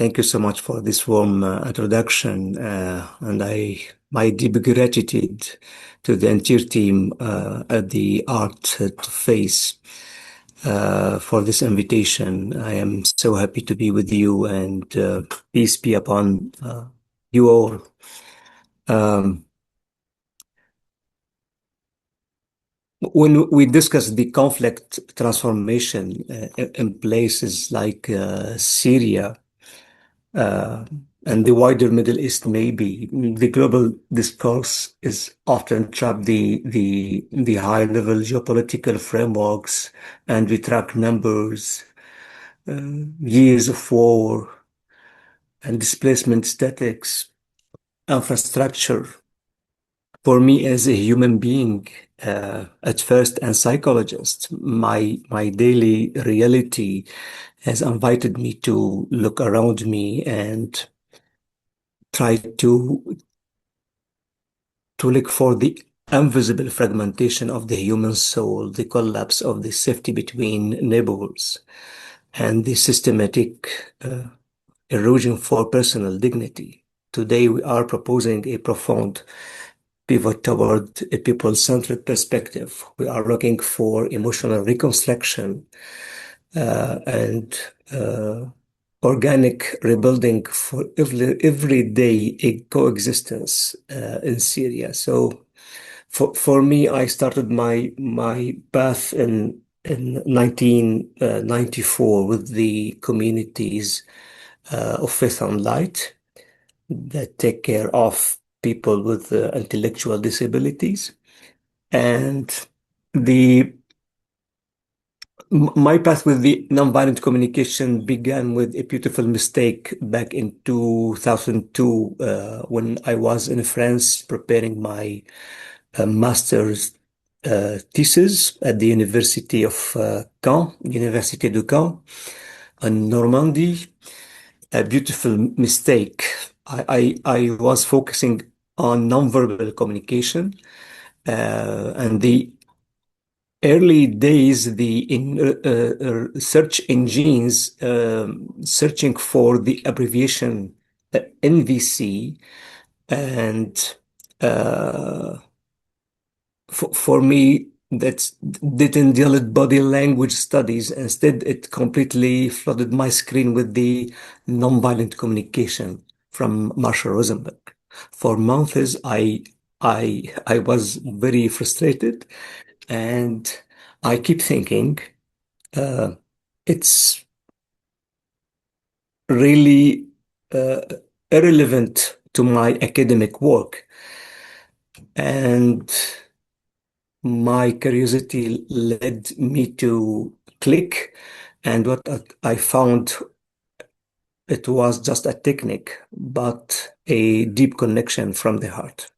Thank you so much for this warm introduction, and my deep gratitude to the entire team at the Art to Face for this invitation. I am so happy to be with you, and peace be upon you all. When we discuss the conflict transformation in places like Syria, and the wider Middle East, maybe the global discourse is often trapped the high level geopolitical frameworks, and we track numbers, years of war, and displacement statics, infrastructure. For me, as a human being, at first, and psychologist, my daily reality has invited me to look around me and try to look for the invisible fragmentation of the human soul, the collapse of the safety between neighbors, and the systematic erosion for personal dignity. Today, we are proposing a profound pivot toward a people-centered perspective. We are looking for emotional reconstruction and organic rebuilding for everyday coexistence in Syria. So, for me, I started my path in 1994 with the communities of Faith and Light that take care of people with intellectual disabilities, and my path with the nonviolent communication began with a beautiful mistake back in 2002 when I was in France preparing my master's thesis at the University of Caen, Université de Caen, in Normandy. A beautiful mistake. I was focusing on nonverbal communication, and the early days, search engines searching for the abbreviation NVC, and for me, that didn't deal with body language studies. Instead, it completely flooded my screen with the nonviolent communication from Marshall Rosenberg. For months, I was very frustrated, and I keep thinking it's really irrelevant to my academic work. And my curiosity led me to click, and what I found, it was just a technique, but a deep connection from the heart.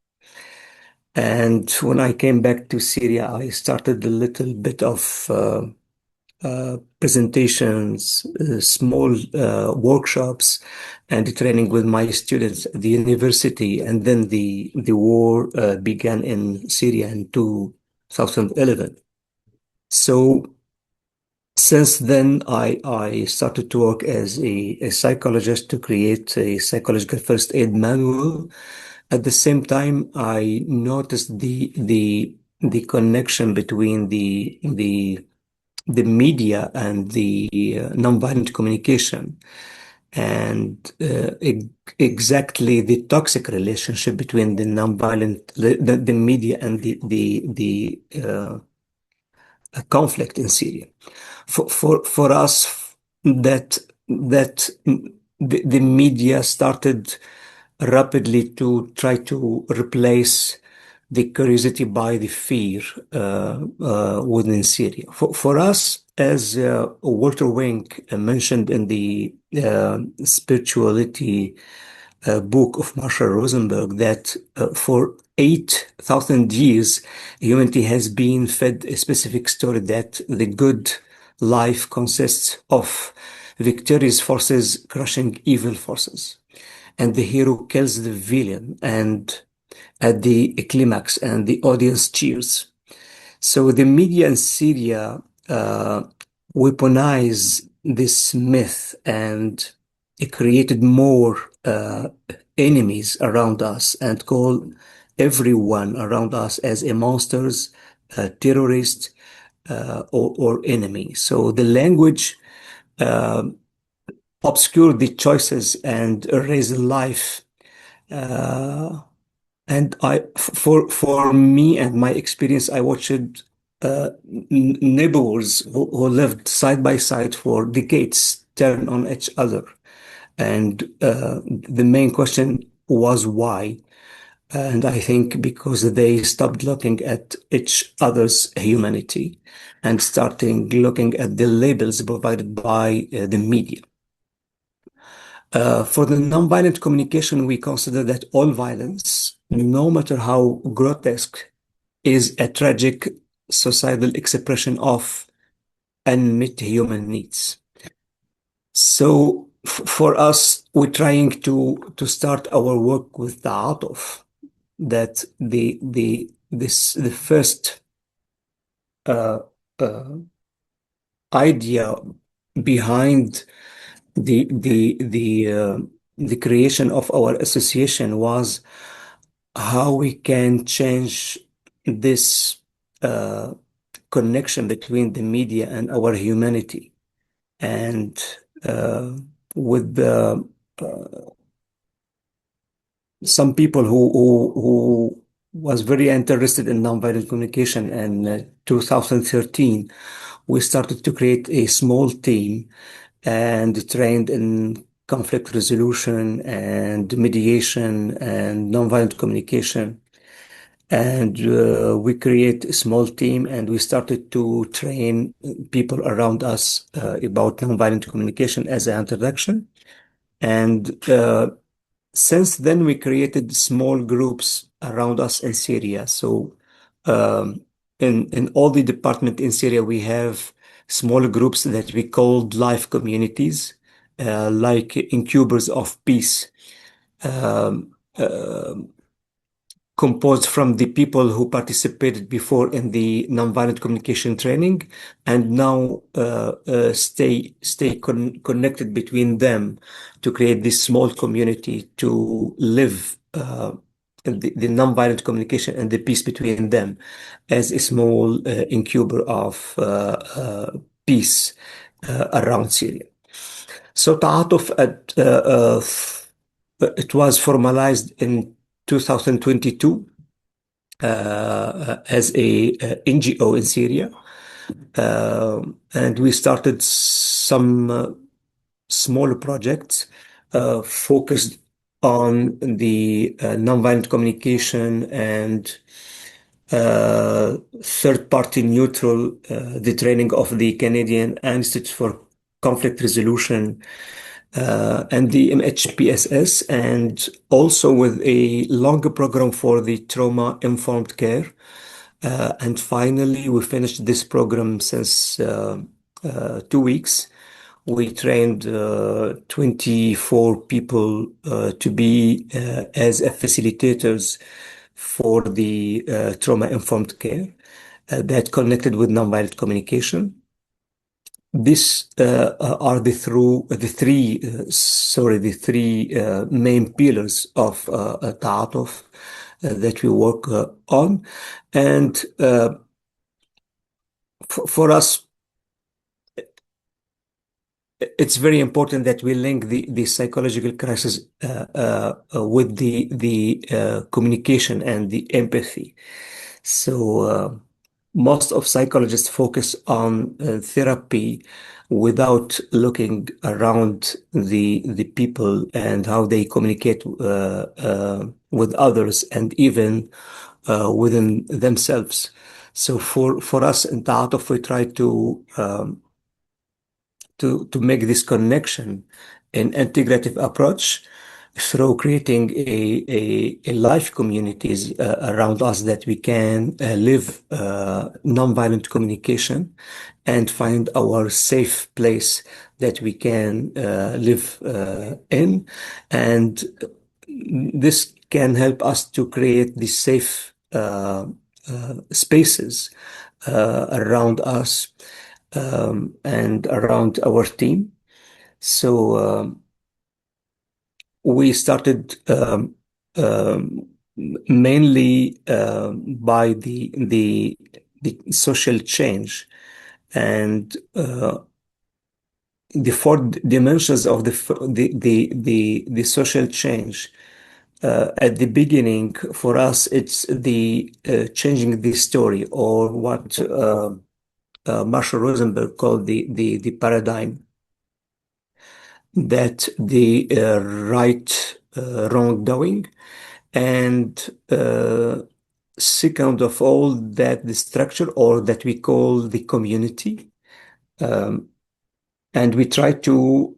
And when I came back to Syria, I started a little bit of presentations, small workshops, and training with my students at the university. And then the war began in Syria in 2011. So since then, I started to work as a psychologist to create a psychological first aid manual. At the same time, I noticed the connection between the media and the nonviolent communication, and exactly the toxic relationship between the nonviolent, the media, and the conflict in Syria. For us, that the media started rapidly to try to replace the curiosity by the fear within Syria. For us, as Walter Wink mentioned in the spirituality book of Marshall Rosenberg, that for 8,000 years, humanity has been fed a specific story that the good life consists of victorious forces crushing evil forces, and the hero kills the villain, and at the climax, and the audience cheers. So the media in Syria weaponize this myth, and it created more enemies around us and called everyone around us as a monsters, terrorist, or enemy. So the language obscured the choices and erased life. Uh, and for me and my experience, I watched neighbors who lived side by side for decades turn on each other. And the main question was why? And I think because they stopped looking at each other's humanity and starting looking at the labels provided by the media. For the nonviolent communication, we consider that all violence, no matter how grotesque, is a tragic societal expression of unmet human needs. So for us, we're trying to start our work with ta'atuf, that the first uh, uh, idea behind the creation of our association was how we can change this uh, connection between the media and our humanity. And with some people who was very interested in nonviolent communication in 2013, we started to create a small team and trained in conflict resolution and mediation and nonviolent communication. And we create a small team and we started to train people around us about nonviolent communication as an introduction. And since then, we created small groups around us in Syria. So um, in all the department in Syria, we have small groups that we called life communities, like incubers of peace. Um, uh, Composed from the people who participated before in the nonviolent communication training and now stay connected between them to create this small community to live the nonviolent communication and the peace between them as a small incubator of peace around Syria. So تعاطف it was formalized in 2022 as a NGO in Syria. And we started some small projects focused on the nonviolent communication and third-party neutral, the training of the Canadian Institute for Conflict Resolution and the MHPSS, and also with a longer program for the trauma-informed care. And finally, we finished this program since 2 weeks. We trained 24 people to be as facilitators for the trauma-informed care that connected with nonviolent communication. These are the three main pillars of تعاطف that we work on. And for us, it's very important that we link the psychological crisis with the communication and the empathy. So most of psychologists focus on therapy without looking around the people and how they communicate with others and even within themselves. So for us in Ta'atuf, we try to make this connection an integrative approach through creating a life communities around us that we can live nonviolent communication and find our safe place that we can live in. And this can help us to create these safe spaces around us and around our team. So we started mainly by the social change and the four dimensions of the social change. At the beginning, for us, it's the changing the story, or what Marshall Rosenberg called the paradigm, that the right wrongdoing, and second of all, that the structure, or that we call the community. Um, and we try to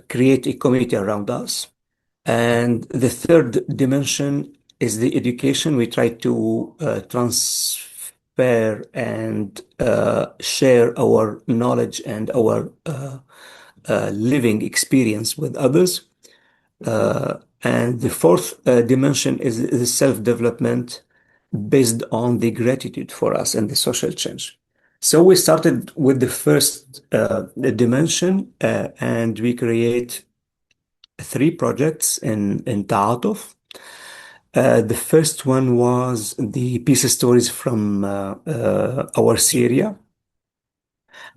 create a community around us. And the third dimension is the education. We try to transfer and share our knowledge and our living experience with others. And the fourth dimension is the self-development based on the gratitude for us and the social change. So we started with the first dimension, and we create three projects in TAATOF. The first one was the peace stories from our Syria.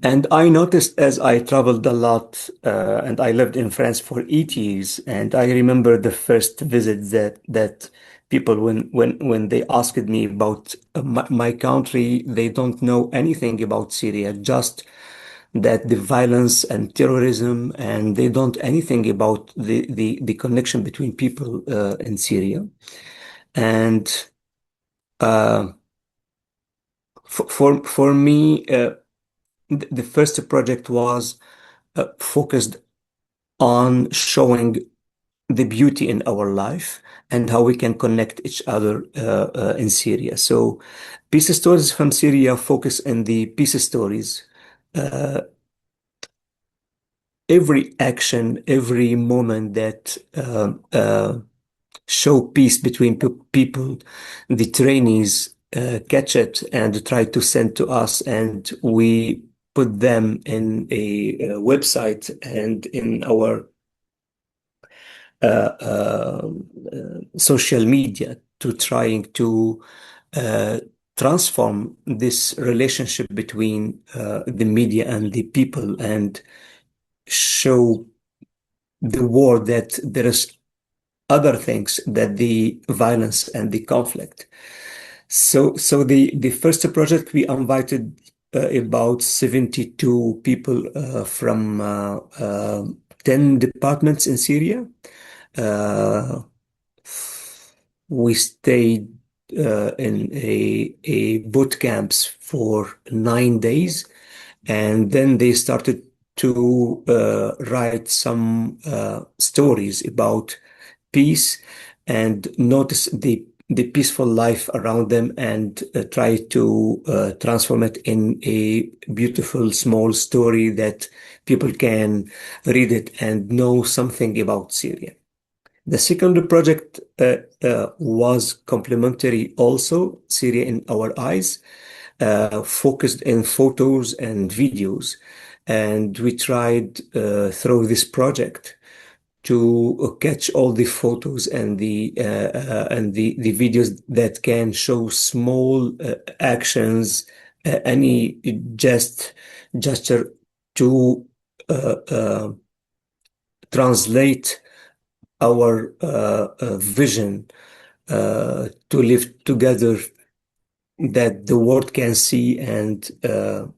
And I noticed as I traveled a lot, and I lived in France for 8 years, and I remember the first visit that people, when they asked me about my country, they don't know anything about Syria, just that the violence and terrorism, and they don't anything about the connection between people in Syria. And uh, for me, the first project was focused on showing the beauty in our life and how we can connect each other in Syria. So, peace stories from Syria focus on the peace stories. Uh, every action, every moment that show peace between people, the trainees catch it and try to send to us, and we put them in a website and in our social media to trying to uh, transform this relationship between the media and the people, and show the world that there is other things than the violence and the conflict. So the first project, we invited about 72 people from 10 departments in Syria. Uh, we stayed in a boot camps for 9 days, and then they started to write some stories about peace and notice the peaceful life around them, and try to transform it in a beautiful small story that people can read it and know something about Syria. The second project was complementary also, Syria in Our Eyes, focused in photos and videos. And we tried through this project to catch all the photos and the videos that can show small actions, any gesture to translate our vision to live together, that the world can see and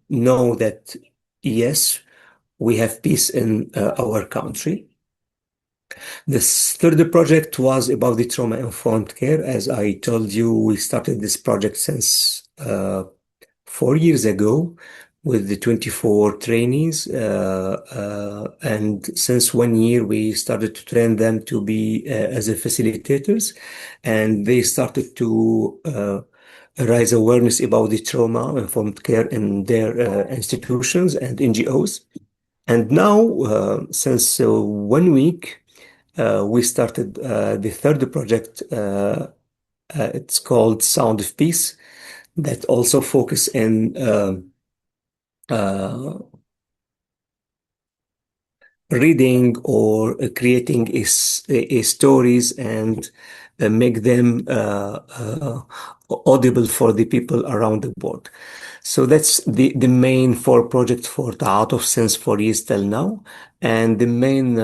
know that yes, we have peace in our country. The third project was about the trauma-informed care. As I told you, we started this project since 4 years ago with the 24 trainees. And since 1 year, we started to train them to be as a facilitators. And they started to raise awareness about the trauma-informed care in their institutions and NGOs. And now, since 1 week, we started the third project. It's called Sound of Peace, that also focus in uh, reading or creating stories and make them audible for the people around the world. So that's the main four projects for TAATOF since 4 years till now. And the main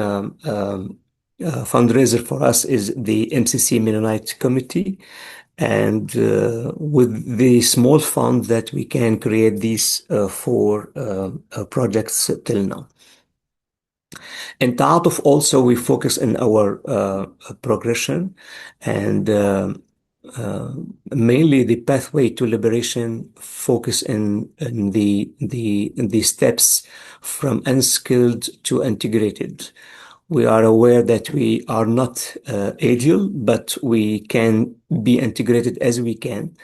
fundraiser for us is the MCC Mennonite Committee. And with the small fund that we can create these four projects till now. And out of also we focus in our progression and uh, mainly the pathway to liberation focus in the steps from unskilled to integrated. We are aware that we are not ideal, but we can be integrated as we can.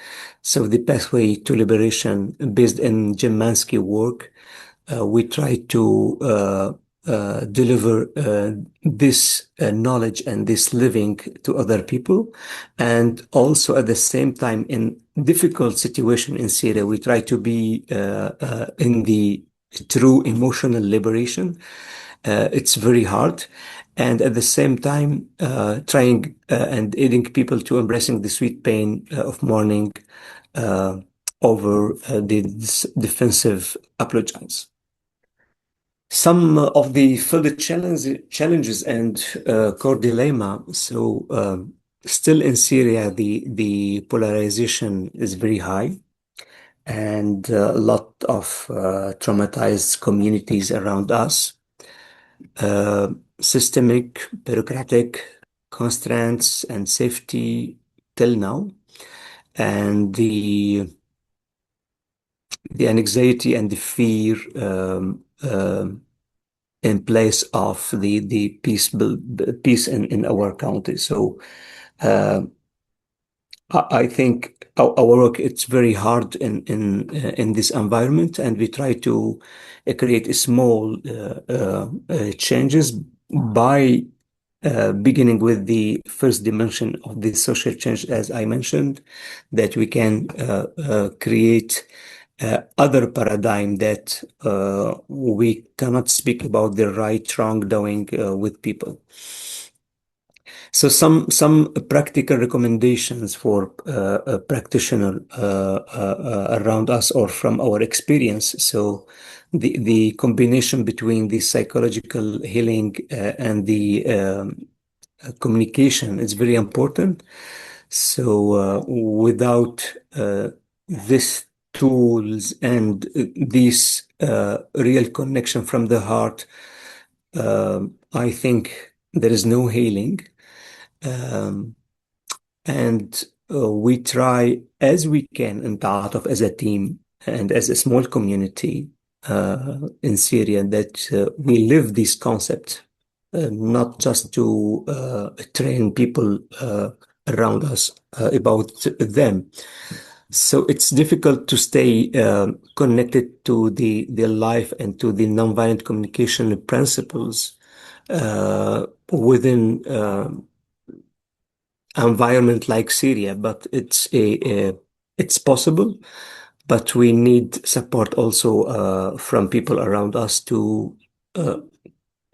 So the pathway to liberation based in Jemansky work, we try to deliver this knowledge and this living to other people. And also at the same time, in difficult situation in Syria, we try to be in the true emotional liberation. It's very hard. And at the same time, trying and aiding people to embracing the sweet pain of mourning uh, over the defensive apologies. Some of the further challenges and core dilemma. So still in Syria, the polarization is very high, and a lot of traumatized communities around us. Systemic, bureaucratic constraints and safety till now, and the anxiety and the fear in place of the peace in our country. So I think our work it's very hard in this environment, and we try to create small changes by beginning with the first dimension of the social change, as I mentioned, that we can create other paradigm that we cannot speak about the right wrongdoing with people. So some practical recommendations for a practitioner around us or from our experience. So the combination between the psychological healing and the communication is very important. So without these tools and this real connection from the heart, I think there is no healing. Um, and we try as we can in TAATOF as a team and as a small community in Syria that we live this concept, not just to train people around us about them. So it's difficult to stay connected to the life and to the nonviolent communication principles within environment like Syria, but it's possible. But we need support also from people around us to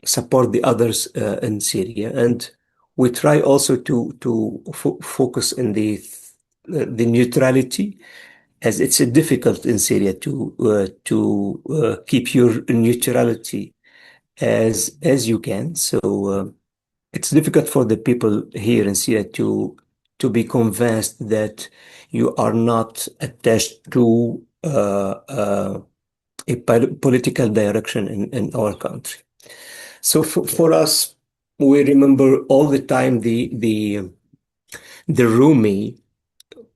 support the others in Syria, and we try also to focus in the neutrality, as it's difficult in Syria to keep your neutrality as you can. So it's difficult for the people here in Syria to be convinced that you are not attached to a political direction in our country. So for us, we remember all the time the Rumi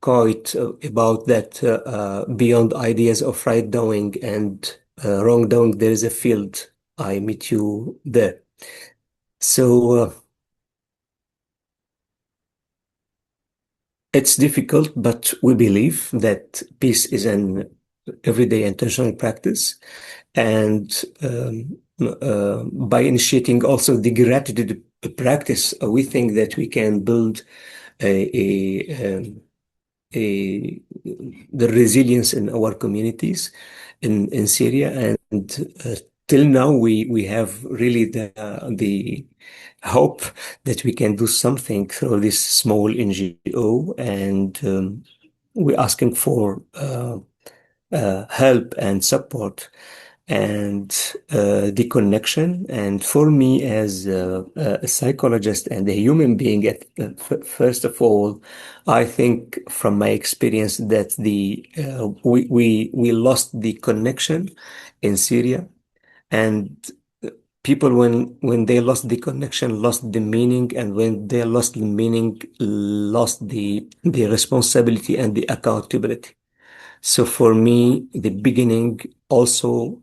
quote about that beyond ideas of right doing and wrong doing, there is a field. I meet you there. So it's difficult, but we believe that peace is an everyday intentional practice. And by initiating also the gratitude practice, we think that we can build a the resilience in our communities in Syria and till now we have really the hope that we can do something through this small NGO, and we're asking for help and support and the connection. And for me, as a psychologist and a human being, first of all, I think from my experience that we lost the connection in Syria, and people, when they lost the connection, lost the meaning, and when they lost the meaning, lost the responsibility and the accountability. So for me, the beginning also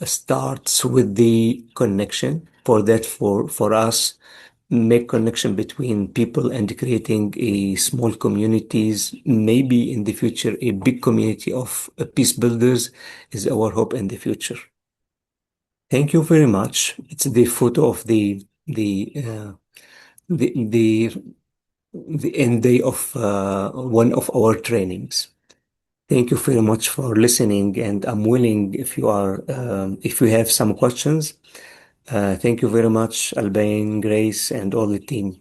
starts with the connection. For that, for us, make connection between people and creating a small communities. Maybe in the future, a big community of peace builders is our hope in the future. Thank you very much. It's the photo of the the the end day of one of our trainings. Thank you very much for listening, and I'm willing if you have some questions. Thank you very much, Albane, Grace, and all the team.